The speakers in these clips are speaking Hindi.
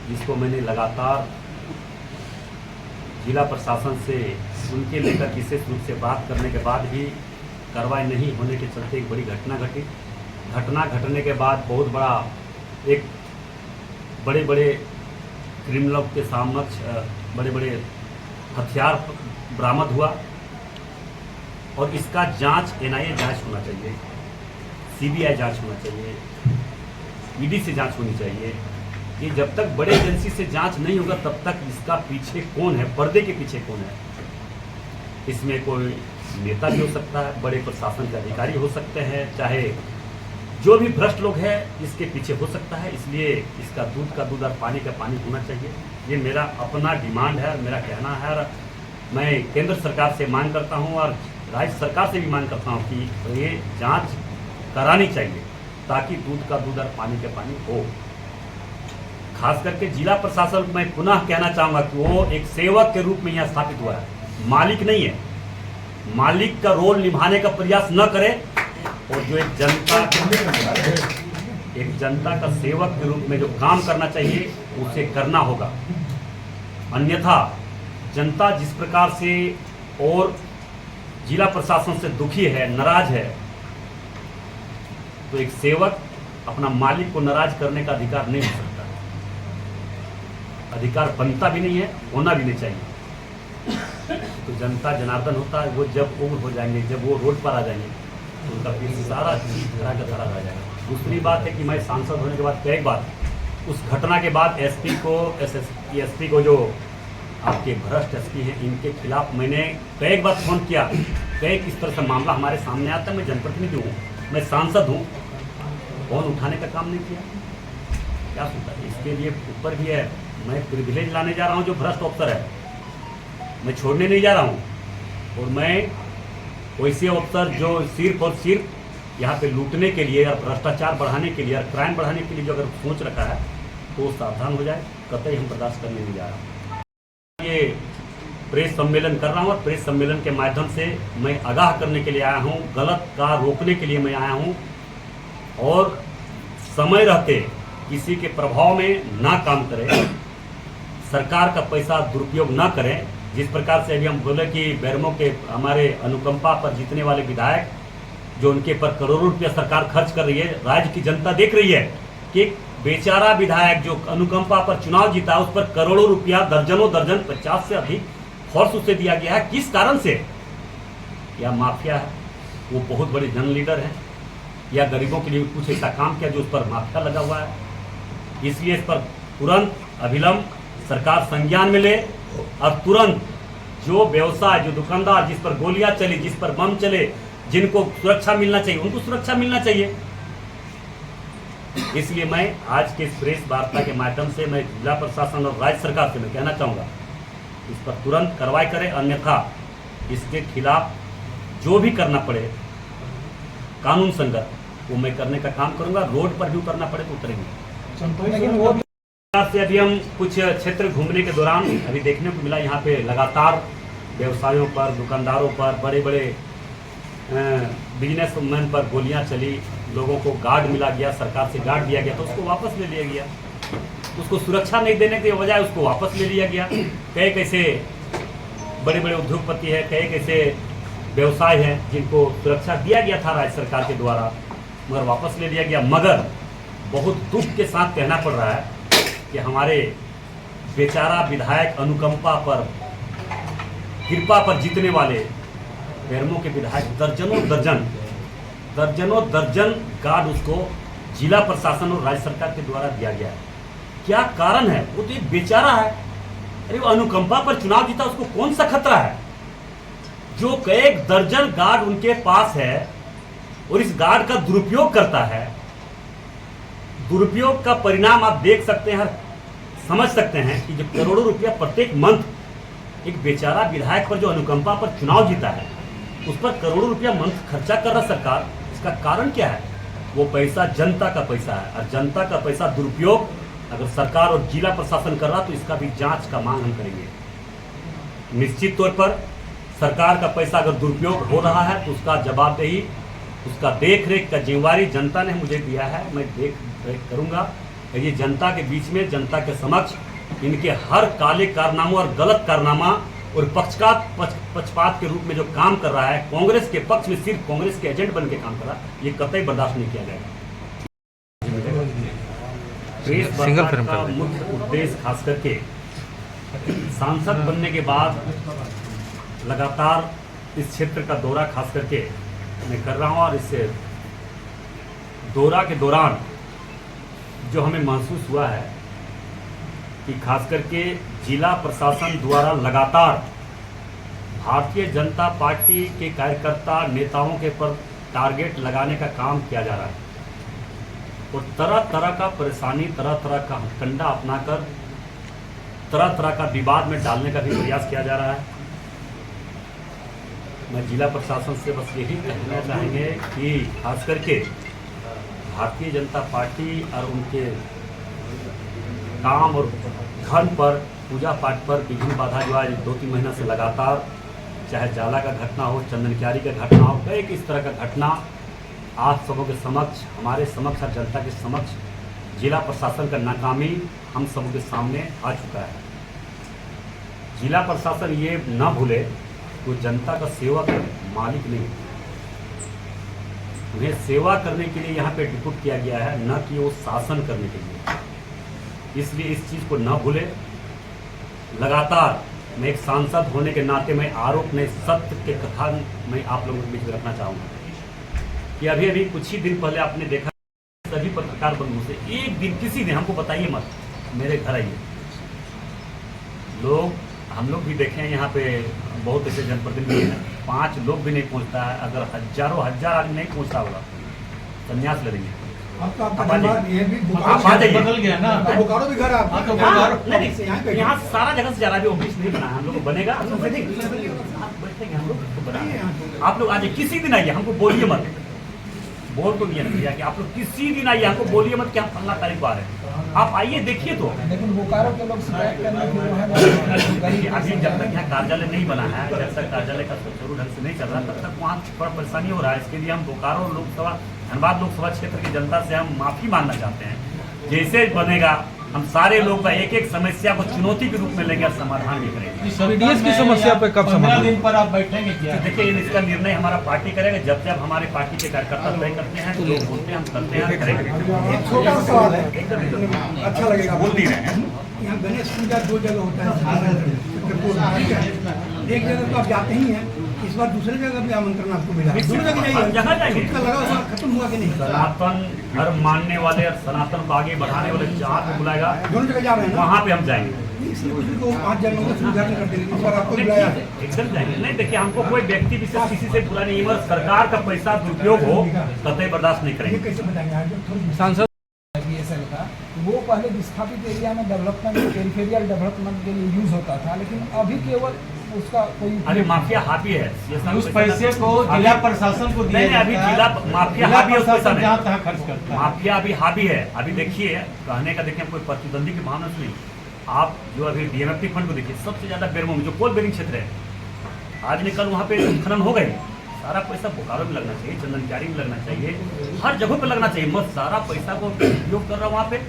जिसको मैंने लगातार जिला प्रशासन से उनके लेकर विशेष रूप से बात करने के बाद भी कार्रवाई नहीं होने के चलते एक बड़ी घटना घटी। घटना घटने के बाद बहुत बड़ा एक बड़े बड़े क्रिमिनलों के समक्ष बड़े बड़े हथियार बरामद हुआ और इसका जांच एनआईए जांच होना चाहिए, सीबीआई जांच होना चाहिए, ईडी से जांच होनी चाहिए। ये जब तक बड़े एजेंसी से जांच नहीं होगा तब तक इसका पीछे कौन है, पर्दे के पीछे कौन है। इसमें कोई नेता भी हो सकता है, बड़े प्रशासन के अधिकारी हो सकते हैं, चाहे जो भी भ्रष्ट लोग हैं इसके पीछे हो सकता है। इसलिए इसका दूध का दूध और पानी का पानी होना चाहिए। ये मेरा अपना डिमांड है, मेरा कहना है। और मैं केंद्र सरकार से मांग करता हूँ और राज्य सरकार से भी मांग करता हूँ कि ये जांच करानी चाहिए ताकि दूध का दूध और पानी का पानी हो। खास करके जिला प्रशासन मैं पुनः कहना चाहूँगा कि वो एक सेवक के रूप में यहाँ स्थापित हुआ है, मालिक नहीं है। मालिक का रोल निभाने का प्रयास न करे और जो एक जनता का सेवक के रूप में जो काम करना चाहिए उसे करना होगा। अन्यथा जनता जिस प्रकार से और जिला प्रशासन से दुखी है, नाराज है, तो एक सेवक अपना मालिक को नाराज करने का अधिकार नहीं हो सकता, अधिकार बनता भी नहीं है, होना भी नहीं चाहिए। तो जनता जनार्दन होता है, वो जब उम्र हो जाएंगे, जब वो रोड पर आ जाएंगे तो उनका फिर सारा चीज धरा का धरा रह जाएगा। दूसरी बात है कि मैं सांसद होने के बाद कई बार उस घटना के बाद एसपी को जो आपके भ्रष्ट एसपी हैं इनके खिलाफ मैंने कई बार फोन किया। कई किस तरह से मामला हमारे सामने आता है। मैं जनप्रतिनिधि हूँ, मैं सांसद हूँ, फोन उठाने का काम नहीं किया। क्या सोचा इसके लिए ऊपर भी है। मैं प्रिविलेज लाने जा रहा हूँ, जो भ्रष्ट अफसर है मैं छोड़ने नहीं जा रहा हूँ। और मैं वैसे अफसर जो सिर्फ और सिर्फ यहाँ पे लूटने के लिए या भ्रष्टाचार बढ़ाने के लिए या क्राइम बढ़ाने के लिए जो अगर सोच रखा है तो सावधान हो जाए। कतई हम बर्दाश्त करने नहीं जा रहा हूँ। ये प्रेस सम्मेलन कर रहा हूँ और प्रेस सम्मेलन के माध्यम से मैं आगाह करने के लिए आया हूँ, गलत का रोकने के लिए मैं आया हूँ और समय रहते किसी के प्रभाव में ना काम करें, सरकार का पैसा दुरुपयोग ना करें। जिस प्रकार से अभी हम बोले कि बैरमो के हमारे अनुकंपा पर जीतने वाले विधायक जो उनके पर करोड़ों रुपया सरकार खर्च कर रही है, राज्य की जनता देख रही है कि बेचारा विधायक जो अनुकंपा पर चुनाव जीता उस पर करोड़ों रुपया, दर्जनों दर्जन 50 से अधिक फोर्स उसे दिया गया है। किस कारण से? या माफिया है, वो बहुत बड़े जन लीडर हैं, या गरीबों के लिए कुछ ऐसा काम किया जो उस पर माफिया लगा हुआ है। इसलिए इस पर तुरंत अविलंब सरकार संज्ञान में ले और तुरंत जो व्यवसाय, जो दुकानदार जिस पर गोलियां चली, जिस पर बम चले, जिनको सुरक्षा मिलना चाहिए उनको सुरक्षा मिलना चाहिए। इसलिए मैं आज के इस प्रेस वार्ता के माध्यम से मैं जिला प्रशासन और राज्य सरकार से मैं कहना चाहूँगा इस पर तुरंत कार्रवाई करें, अन्यथा इसके खिलाफ जो भी करना पड़े कानून संगत वो मैं करने का काम करूँगा। रोड पर भी उतरना पड़े तो उतरेंगे। से अभी हम कुछ क्षेत्र घूमने के दौरान अभी देखने को मिला यहाँ पे लगातार व्यवसायों पर, दुकानदारों पर, बड़े बड़े बिजनेसमैन पर गोलियां चली। लोगों को गार्ड मिला गया, सरकार से गार्ड दिया गया तो उसको वापस ले लिया गया। उसको सुरक्षा नहीं देने के बजाय उसको वापस ले लिया गया। कई कैसे बड़े बड़े उद्योगपति हैं, कई कैसे व्यवसाय हैं जिनको सुरक्षा दिया गया था राज्य सरकार के द्वारा, मगर वापस ले लिया गया। मगर बहुत दुख के साथ कहना पड़ रहा है कि हमारे बेचारा विधायक अनुकंपा पर, कृपा पर जीतने वाले बैरमो के विधायक दर्जनों दर्जन गार्ड उसको जिला प्रशासन और राज्य सरकार के द्वारा दिया गया है। क्या कारण है? वो तो एक बेचारा है। अरे वो अनुकंपा पर चुनाव जीता, उसको कौन सा खतरा है? जो कई दर्जन गार्ड उनके पास है और इस गार्ड का दुरुपयोग करता है। दुरुपयोग का परिणाम आप देख सकते हैं, समझ सकते हैं कि जो करोड़ों रुपया प्रत्येक मंथ एक बेचारा विधायक पर जो अनुकंपा पर चुनाव जीता है उस पर करोड़ों रुपया मंथ खर्चा कर रहा सरकार। इसका कारण क्या है? वो पैसा जनता का पैसा है और जनता का पैसा दुरुपयोग अगर सरकार और जिला प्रशासन कर रहा तो इसका भी जांच का मांग हम करेंगे। निश्चित तौर पर सरकार का पैसा अगर दुरुपयोग हो रहा है तो उसका जवाबदेही, उसका देख रेख का जिम्मेवारी जनता ने मुझे दिया है, मैं देख रेख करूंगा। ये जनता के बीच में, जनता के समक्ष इनके हर काले कारनामों और गलत कारनामा और पक्षपात के रूप में जो काम कर रहा है, कांग्रेस के पक्ष में सिर्फ कांग्रेस के एजेंट बन के काम कर रहा है, ये कतई बर्दाश्त नहीं किया जाएगा। प्रेस वार्ता का मुख्य उद्देश्य खास करके सांसद बनने के बाद लगातार इस क्षेत्र का दौरा खास करके मैं कर रहा हूँ, और इस दौरा के दौरान जो हमें महसूस हुआ है कि खास करके जिला प्रशासन द्वारा लगातार भारतीय जनता पार्टी के कार्यकर्ता नेताओं के पर टारगेट लगाने का काम किया जा रहा है और तरह तरह का परेशानी, तरह तरह का हथकंडा अपनाकर तरह तरह का विवाद में डालने का भी प्रयास किया जा रहा है। मैं जिला प्रशासन से बस यही कहना चाहेंगे कि खास करके भारतीय जनता पार्टी और उनके काम और धर्म पर, पूजा पाठ पर विघ्न बाधा जो आज 2-3 महीना से लगातार, चाहे जाला का घटना हो, चंदन क्यारी का घटना हो, कई किस तरह का घटना आप सबों के समक्ष, हमारे समक्ष और जनता के समक्ष जिला प्रशासन का नाकामी हम सबों के सामने आ चुका है। जिला प्रशासन ये न भूले वो जनता का सेवक है, मालिक नहीं। उन्हें सेवा करने के लिए यहाँ पे डिप्यूट किया गया है, न कि वो शासन करने के लिए। इसलिए इस चीज़ को न भूले। लगातार मैं एक सांसद होने के नाते मैं आरोप नहीं, सत्य के कथा मैं आप लोगों के बीच में रखना चाहूँगा कि अभी अभी कुछ ही दिन पहले आपने देखा सभी पत्रकार बंधुओं से एक दिन, किसी दिन हमको बताइए मत, मेरे घर आइए। लोग, हम लोग भी देखे हैं यहाँ पे बहुत ऐसे जनप्रतिनिधि हैं, 5 लोग भी नहीं पहुँचता है। अगर हजारों हजार आदमी नहीं पहुँचता होगा, संन्यास ले लेंगे। बदल गया ना, बोकारो भी घर यहाँ सारा जगह से जा रहा है, ऑफिस नहीं बना है, हम लोग को बनेगा। आप लोग आज किसी दिन आइए, हमको बोलिए मत, बोल तो दिया भैया कि आप लोग किसी दिन आइए, हमको बोलिए मत कि हम 15 तारीख को आ रहे हैं। आप आइए, देखिए तो। लेकिन बोकारो के लोग शिकायत करने के लिए है, अभी जब तक यहाँ कार्यालय नहीं बना है, जब तक कार्यालय का सुचारू ढंग से नहीं चल रहा, तब तक वहाँ थोड़ा परेशानी हो रहा है। इसके लिए हम बोकारो लोकसभा, धनबाद लोकसभा क्षेत्र की जनता से हम माफी मांगना चाहते हैं। जैसे बनेगा हम सारे लोग का एक एक समस्या को चुनौती के रूप में लेंगे और समाधान भी करेंगे। पीडीएस की समस्या पे कब समाधान? दिन पर आप बैठेंगे क्या? तो देखिए, इसका निर्णय हमारा पार्टी करेगा। जब जब हमारे पार्टी के कार्यकर्ता तय करते हैं, लोग बोलते हैं, हम करते हैं, करेंगे। एक छोटा सा सवाल है, अच्छा लगेगा। बोल नहीं रहे हैं। यहाँ गणेश पूजा 2 जगह होता है, एक जगह तो आप जाते ही हैं, इस बार दूसरे जगह भी आमंत्रण आपको मिला, दूसरी जगह जाइए। जहाँ जाएंगे, लगा हुआ खत्म हुआ कि नहीं? सनातन धर्म मानने वाले और सनातन को आगे बढ़ाने वाले जहाँ पे बुलाएगा, दोनों जगह जा रहे हैं ना, वहाँ पे हम जाएंगे। इसलिए 5 जगहों को उद्घाटन कर देंगे, इस बार आपको बुलाया है। एकदम जाएंगे। नहीं, देखिए, हमको कोई व्यक्ति विशेष किसी से बुला नहीं, मगर सरकार का पैसा दुरुपयोग हो कतई बर्दाश्त नहीं ये करेंगे। कैसे बताएंगे आगे थोड़ी सांसद BSL का वो पहले विस्थापित एरिया में डेवलपमेंट, पेरिफेरियल डेवलपमेंट के लिए यूज होता था, लेकिन अभी केवल उसका कोई अभी माफिया हावी है। उस पैसे को जिला प्रशासन को दिया नहीं, अभी जिला माफिया हावी है, उस पैसा नहीं। जहाँ तहाँ खर्च करता है। माफिया अभी हावी है। अभी देखिए, कहने का देखिए, कोई प्रतिद्वंदी की भावना से नहीं। आप जो अभी डीएमएफटी फंड को देखिए, सबसे ज्यादा बेरमो में जो कोल बेरिंग क्षेत्र है, आज निकल वहाँ पे खनन हो गए, सारा पैसा बोकारो में लगना चाहिए, चंदन क्यारी में लगना चाहिए, हर जगह पे लगना चाहिए। मत सारा पैसा को उपयोग कर रहा हूँ वहाँ पे।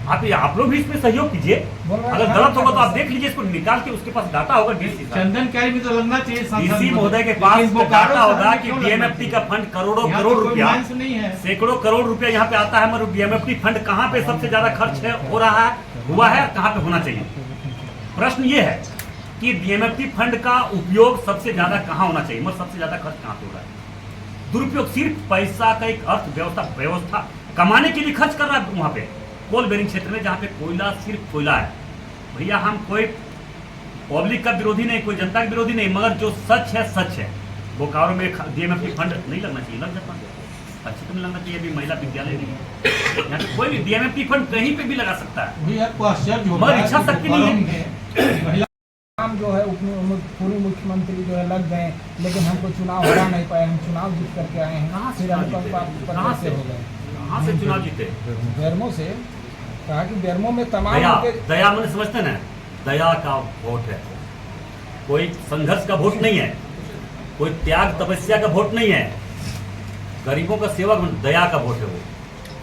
आप लोग भी इसमें सहयोग कीजिए। अगर गलत होगा तो आप देख लीजिए, इसको निकाल के उसके पास डाटा होगा डीसी चंदन क्यारी भी तो लगना चाहिए। डीसी महोदय के पास डाटा होगा कि डीएमएफटी का फंड करोड़ों करोड़ रुपया, सैकड़ों करोड़ रुपया यहाँ पे आता है, मगर डीएमएफटी फंड कहाँ पे सबसे ज्यादा खर्च हो रहा है, हुआ है, कहाँ पे होना चाहिए। प्रश्न ये है कि डीएमएफटी फंड का उपयोग सबसे ज्यादा कहाँ होना चाहिए, मगर सबसे ज्यादा खर्च कहाँ पे हो रहा है। दुरुपयोग, सिर्फ पैसा का एक अर्थव्यवस्था कमाने के लिए खर्च कर रहा है वहाँ पे कोल बेरिंग क्षेत्र में, जहाँ पे कोयला, सिर्फ कोयला है। भैया, हम कोई पब्लिक का विरोधी नहीं, कोई जनता का विरोधी नहीं, मगर जो सच है सच है। बोकारो में डीएमएफटी फंड नहीं लगना चाहिए, लग जाता है। अच्छी तो नहीं लगना चाहिए। अभी महिला विद्यालय नहीं है, यहाँ पे कोई भी डीएमएफटी फंड कहीं पे भी लगा सकता है, मगर इच्छा शक्ति नहीं है। हम जो है पूर्व मुख्यमंत्री जो है लग गए, लेकिन हमको चुनाव हरा नहीं पाए, हम चुनाव जीत करके आए हैं। कहाँ फिर कहाँ से हो गए? कहाँ से चुनाव जीते? बेरमो से। कहा कि बेरमो में तमाम दया मैंने समझते ना, दया का वोट है, कोई संघर्ष का वोट नहीं है, कोई त्याग तपस्या का वोट नहीं है, गरीबों का सेवक, दया का वोट है वो।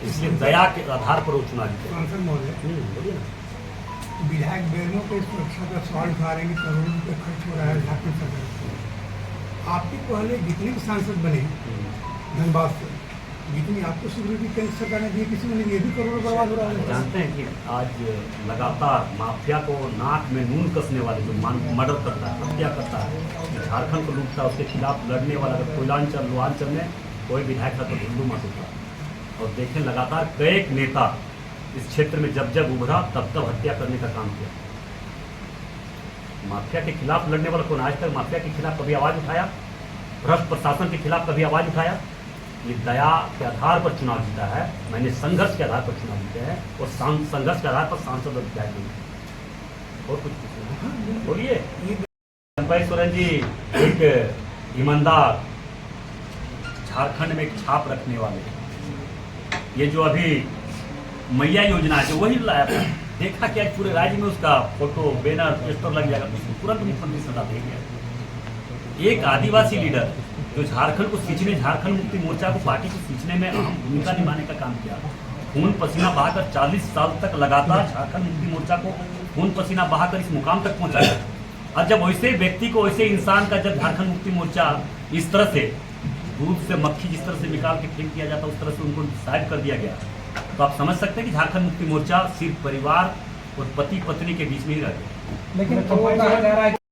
इसलिए दया के आधार पर वो चुनाव जीते। सांसद महोदय, बोलिए ना। विधायक बैरनों के सुरक्षा का सवाल उठा रहे हैं कि करोड़ों रुपये खर्च हो रहा है झारखंड सरकार। आपके पहले जितने भी सांसद बने धनबाद से, जितनी आपको सिक्योरिटी केंद्र सरकार ने दी, किसी ने ये भी करोड़ों बर्बाद हो रहा है। जानते हैं कि आज लगातार माफिया को नाक में नून कसने वाले जो मर्डर करता है, हत्या करता है, झारखंड को लूटता है, उसके खिलाफ लड़ने वाला अगर कोयलांचल लोहांचल में कोई विधायक था तो हिंदू मत होता। और देखें लगातार कई नेता इस क्षेत्र में जब जब उभरा तब तब हत्या करने का काम किया। माफिया के खिलाफ लड़ने वाला कौन? आज तक माफिया के खिलाफ कभी आवाज उठाया? भ्रष्ट प्रशासन के खिलाफ कभी आवाज उठाया? ये दया के आधार पर चुनाव जीता है, मैंने संघर्ष के आधार पर चुनाव जीते हैं और संघर्ष के आधार पर सांसद और विधायक नहीं। और कुछ पूछना बोलिए। चंपाई सोरेन जी एक ईमानदार, झारखंड में एक छाप रखने वाले, ये जो अभी मैया योजना है जो वही लाया था, देखा कि आज पूरे राज्य में उसका फोटो बैनर पोस्टर लग जाएगा तो उसको तुरंत मुख्यमंत्री सदा दे गया। एक आदिवासी लीडर जो झारखंड को सींचने, झारखंड मुक्ति मोर्चा को पार्टी को सींचने में अहम भूमिका निभाने का काम किया, खून पसीना बहाकर 40 साल तक लगातार झारखंड मुक्ति मोर्चा को खून पसीना बहाकर इस मुकाम तक पहुंचाया। और जब वैसे व्यक्ति को, वैसे इंसान का जब झारखंड मुक्ति मोर्चा इस तरह से दूध से मक्खी जिस तरह से निकाल के फेंक दिया जाता, उस तरह से उनको डिसाइड कर दिया गया, तो आप समझ सकते हैं कि झारखंड मुक्ति मोर्चा सिर्फ परिवार और पति पत्नी के बीच में ही रह गया। लेकिन वो कहा जा रहा है